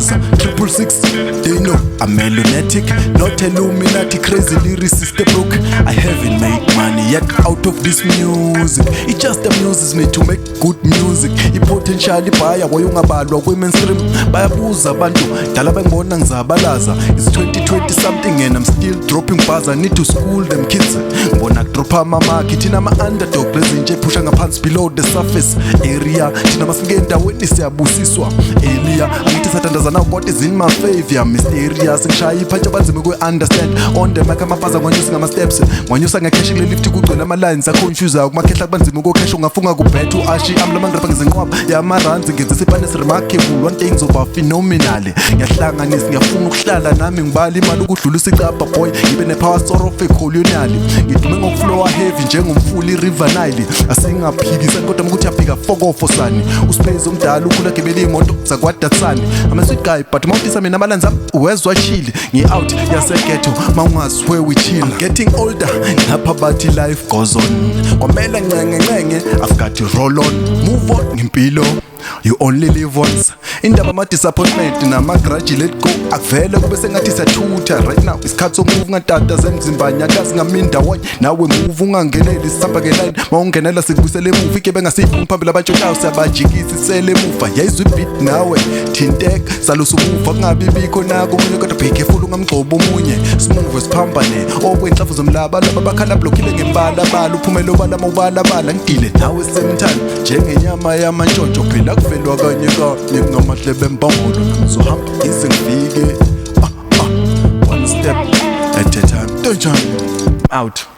Producer 666, they know I'm a lunatic, not Illuminati, crazy lyricist broke. I haven't made money yet out of this music. It just amuses me to make good music. I-potential buyer wayungabalwa kwi-mainstream. Bayabuza abantu dala bengibona ngizabalaza. It's 2020 something and I'm still dropping bars. I need to school them kids. Ngibona kudropha ama-market inama-underdog lezinje phusha ngaphansi below the surface area. Thina masinge endaweni siyabusiswa elia. Angithi sathandazana what is in my favor. Mysterious ngishaya iphantsha banzima kwe-understand. On the mic amabhaza ngwanyusa ngama-steps. Ngwanyusa nge-cash le-lift kugcwele ama-lines aconfuse kumakhehla kubanzima uko-cash ungafunga kubhetha u-ashi amlamangrapha ngizinqwaba yama-runs ngenza isipane remarkable one day ngizoba phenomenally. Ngiyahlanganisa ngiyafuna ukuhlala nami ngibala imali ukudlula isicabha boy ngibe ne-power sorof ecolonially. Ngidume ngokuflowa heavy njengomfuli i-river Nile. Asingaphikisani kodwa ukuthi yaphika fokofo sani uspace omdala ukhula gebele imoto zakwadatsani. I'm a sweet guy but mawutisa mina amalanzi ami uwezwa chili. Ngi-out yasegetho mawungazi where we chill. I'm getting older lapha bathi life goes on. Kwamele ngcenge I've got to roll on. Move on ngempilo, you only live once. Indaba ama-disappointment nama-grudge let go akuvele kube sengathi siyathutha. Right now isikhathi somove ngatata zemzimba nyakazi ngamindawo nawe move ungangeneli sihamba ngeline mawungenela sikubuyisele emuva ikebe ngasifuni phambili abantshontshayo siyabajikisa isele emuva yayizwa ibit nawe thinteka salusa umuva kungabi bikho nako omunye kodwa be careful ungamgcoba omunye simuve siphambane okwenhlafu zomlabalaba bakhala blokhile ngembalabala uphumele obala mawubalabala ngidile nawe semthani njengenyama yamantshontsho phela kuvelwa kanye ngamahlebe embambolo ngizohamba ize ngifike one step at a time. Out.